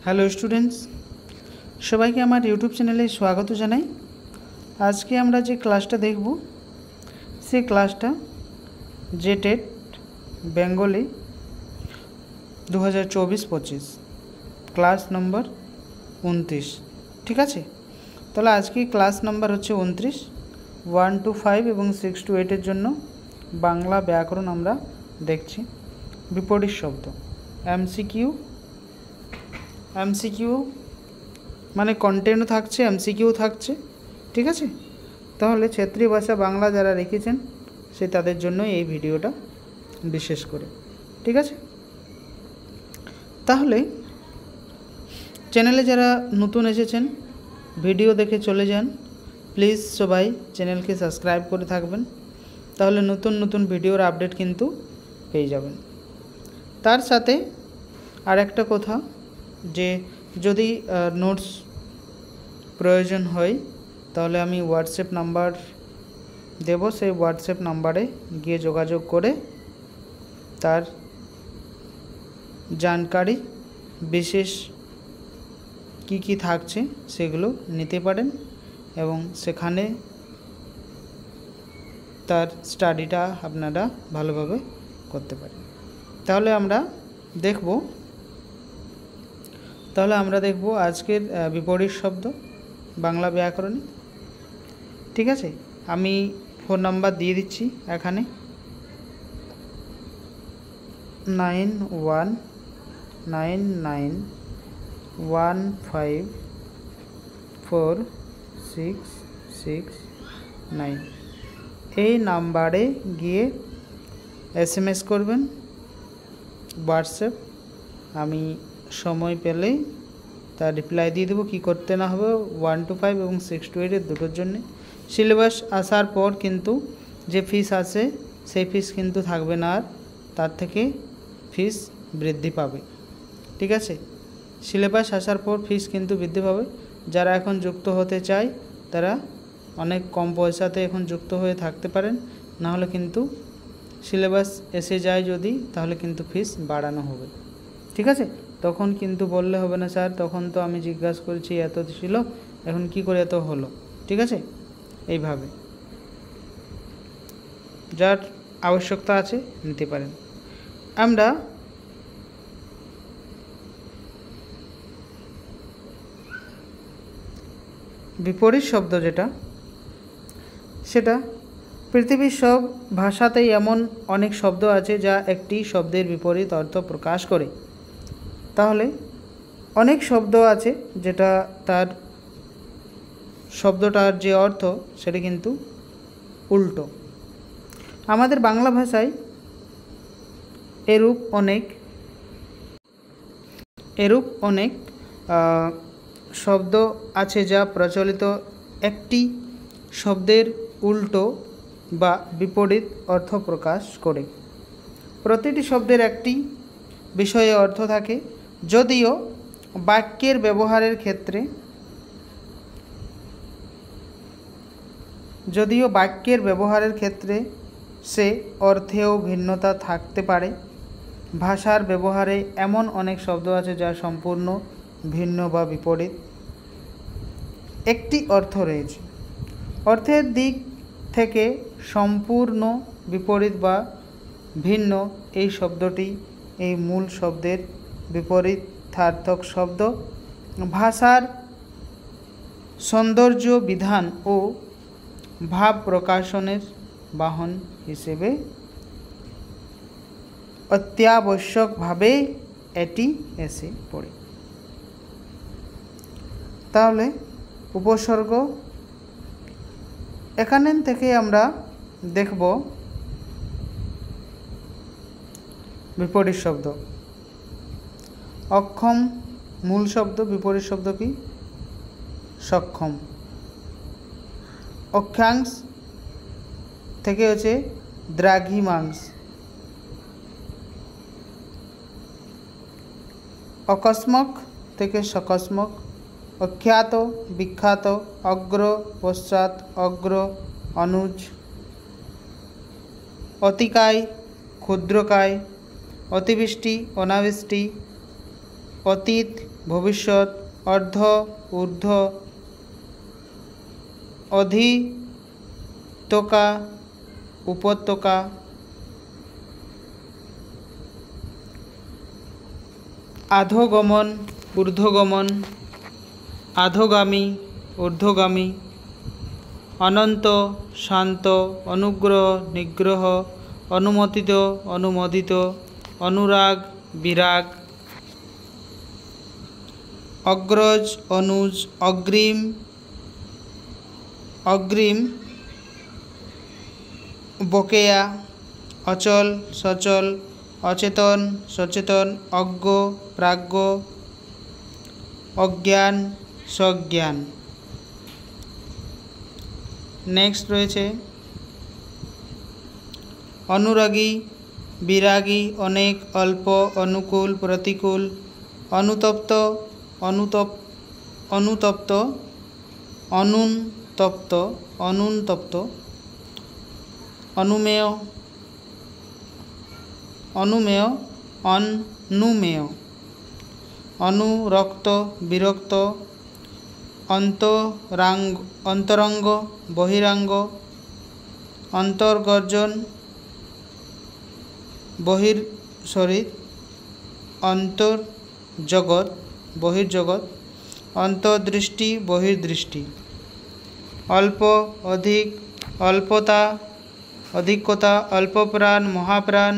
Hello students, সবাইকে আমার YouTube চ্যানেলে স্বাগত জানাই। আজকে আমরা যে ক্লাসটা দেখব সেই ক্লাসটা জেটেট বেঙ্গলি 2024-25 ক্লাস নম্বর 29। ঠিক আছে, তাহলে আজকে ক্লাস নাম্বার হচ্ছে 29, 1 to 5 এবং 6 to 8-এর জন্য বাংলা ব্যাকরণ আমরা দেখছি। বিপরীত শব্দ এমসিকিউ মানে কন্টেন্টও থাকছে, এমসিকিউ থাকছে। ঠিক আছে, তাহলে ক্ষেত্রীয় ভাষা বাংলা যারা রেখেছেন সে তাদের জন্য এই ভিডিওটা বিশেষ করে। ঠিক আছে, তাহলে চ্যানেলে যারা নতুন এসেছেন ভিডিও দেখে চলে যান, প্লিজ সবাই চ্যানেলকে সাবস্ক্রাইব করে থাকবেন, তাহলে নতুন নতুন ভিডিওর আপডেট কিন্তু পেয়ে যাবেন। তার সাথে আর একটা কথা, যে যদি নোটস প্রয়োজন হয় তাহলে আমি হোয়াটসঅ্যাপ নাম্বার দেব, সেই হোয়াটসঅ্যাপ নাম্বারে গিয়ে যোগাযোগ করে তার জানকারি বিশেষ কি থাকছে সেগুলো নিতে পারেন এবং সেখানে তার স্টাডিটা আপনারা ভালোভাবে করতে পারেন। তাহলে আমরা দেখব আজকের বিপরীত শব্দ বাংলা ব্যাকরণে। ঠিক আছে, আমি ফোন নাম্বার দিয়ে দিচ্ছি এখানে 9199154669। এই নাম্বারে গিয়ে SMS করবেন হোয়াটসঅ্যাপ, আমি সময় পেলেই তার রিপ্লাই দিয়ে দেবো। কী করতে না হবে 1 to 5 এবং 6 to 8-এর দুটোর জন্যে। সিলেবাস আসার পর কিন্তু যে ফিস আছে সেই ফিস কিন্তু থাকবে না, আর তার থেকে ফিস বৃদ্ধি পাবে। ঠিক আছে, সিলেবাস আসার পর ফিস কিন্তু বৃদ্ধি পাবে। যারা এখন যুক্ত হতে চায় তারা অনেক কম পয়সাতে এখন যুক্ত হয়ে থাকতে পারেন, নাহলে কিন্তু সিলেবাস এসে যায় যদি, তাহলে কিন্তু ফিস বাড়ানো হবে। ঠিক আছে, তখন কিন্তু বললে হবে না স্যার তখন তো আমি জিজ্ঞাসা করেছি এত ছিল, এখন কি করে এত হলো। ঠিক আছে, এইভাবে যার আবশ্যকতা আছে নিতে পারেন। আমরা বিপরীত শব্দ যেটা, সেটা পৃথিবীর সব ভাষাতেই এমন অনেক শব্দ আছে যা একটি শব্দের বিপরীত অর্থ প্রকাশ করে। তাহলে অনেক শব্দ আছে যেটা তার শব্দটার যে অর্থ সেটা কিন্তু উল্টো। আমাদের বাংলা ভাষায় এরূপ অনেক শব্দ আছে যা প্রচলিত একটি শব্দের উল্টো বা বিপরীত অর্থ প্রকাশ করে। প্রতিটি শব্দের একটি বিষয়ে অর্থ থাকে, যদিও বাক্যের ব্যবহারের ক্ষেত্রে সে অর্থেও ভিন্নতা থাকতে পারে। ভাষার ব্যবহারে এমন অনেক শব্দ আছে যা সম্পূর্ণ ভিন্ন বা বিপরীত একটি অর্থ রয়েছে। অর্থের দিক থেকে সম্পূর্ণ বিপরীত বা ভিন্ন এই শব্দটি এই মূল শব্দের বিপরীতার্থক শব্দ। ভাষার সৌন্দর্য বিধান ও ভাব প্রকাশনের বাহন হিসেবে অত্যাবশ্যকভাবে এটি এসে পড়ে। তাহলে উপসর্গ এখানে থেকে আমরা দেখব বিপরীত শব্দ। অক্ষম মূল শব্দ, বিপরীত শব্দ কি? সক্ষম। অক্ষাংশ থেকে হচ্ছে দ্রাঘিমাংশ। অকস্মক থেকে সকস্মক। অখ্যাত, বিখ্যাত, অগ্র, পশ্চাৎ, অগ্র, অনুজ। অতিকায়, ক্ষুদ্রকায়, অতিবৃষ্টি, অনাবৃষ্টি, অতীত, ভবিষ্যৎ, অর্ধ, ঊর্ধ্ব, অধিত্যকা, উপত্যকা, আধোগমন, ঊর্ধ্বগমন, আধোগামী, ঊর্ধ্বগামী, অনন্ত, শান্ত, অনুগ্রহ, নিগ্রহ, অনুমোদিত, অনুমোদিত, অনুরাগ, বিরাগ, অগ্রজ, অনুজ, অগ্রিম, অগ্রিম, বকেয়া, অচল, সচল, অচেতন, সচেতন, অজ্ঞ, প্রাজ্ঞ, অজ্ঞান, সজ্ঞান। নেক্সট রয়েছে অনুরাগী, বিরাগী, অনেক, অল্প, অনুকূল, প্রতিকূল, অনুতপ্ত, অনুতপ্ত, অনুতপ্ত, অনুতপ্ত, অনুমেয়, অনুমেয়, অনুমেয়, অনুরক্ত, বিরক্ত, অন্তরঙ্গ, বহিরাঙ্গ, অন্তর্গর্জন, বহির্শরীর, অন্তর্জগৎ, বহির্জগৎ, অন্তর্দৃষ্টি, বহির্দৃষ্টি, অল্প, অধিক, অল্পতা, অধিকতা, অল্পপ্রাণ, মহাপ্রাণ,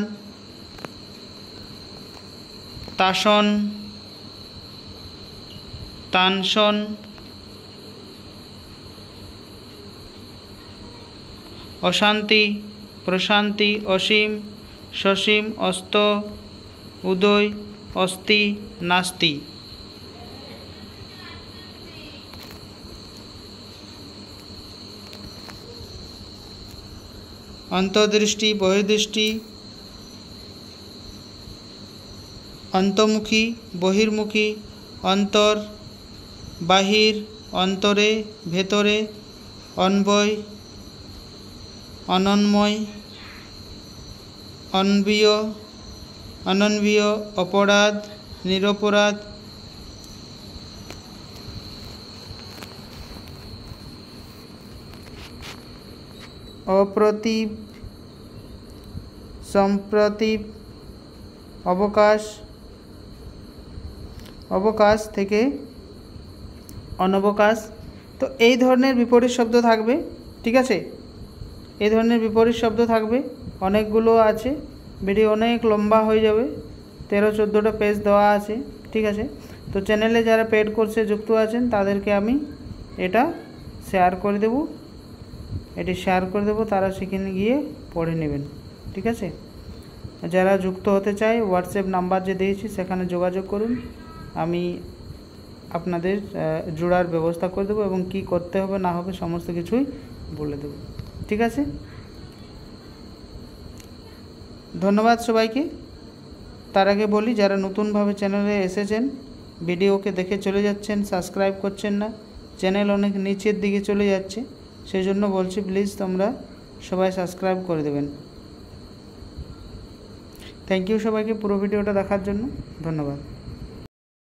তাসন, তানসন, অশান্তি, প্রশান্তি, অসীম, সসীম, অস্ত, উদয়, অস্তি, নাস্তি। অন্তর্দৃষ্টি, বহির্দৃষ্টি, অন্তর্মুখী, বহির্মুখী, অন্তর, বাহির, অন্তরে, ভেতরে, অন্বয়, অনন্বয়, অন্বীয়, অনন্বীয়, অপরাধ, নিরপরাধ, অপ্রতিভ, সম্প্রতিভ, অবকাশ, অবকাশ থেকে অনবকাশ। তো এই ধরনের বিপরীত শব্দ থাকবে, ঠিক আছে? এই ধরনের বিপরীত শব্দ থাকবে, অনেকগুলো আছে, ভিডিও অনেক লম্বা হয়ে যাবে, 13-14টা পেজ দেওয়া আছে, ঠিক আছে? তো চ্যানেলে যারা পেড কোর্সে যুক্ত আছেন তাদেরকে আমি এটা শেয়ার করে দেব, এটি শেয়ার করে দেব, তারা সেখানে গিয়ে পড়ে নেবেন, ঠিক আছে? যারা যুক্ত হতে চায় হোয়াটসঅ্যাপ নাম্বার যে দিয়েছি সেখানে যোগাযোগ করুন, আমি আপনাদের জোড়ার ব্যবস্থা করে দেবো এবং কি করতে হবে না হবে সমস্ত কিছুই বলে দেব, ঠিক আছে? ধন্যবাদ সবাইকে। তার আগে বলি, যারা নতুনভাবে চ্যানেলে এসেছেন ভিডিওকে দেখে চলে যাচ্ছেন, সাবস্ক্রাইব করছেন না, চ্যানেল অনেক নিচের দিকে চলে যাচ্ছে, সেই জন্য বলছি প্লিজ তোমরা সবাই সাবস্ক্রাইব করে দেবেন। থ্যাংক ইউ সবাইকে পুরো ভিডিওটা দেখার জন্য, ধন্যবাদ।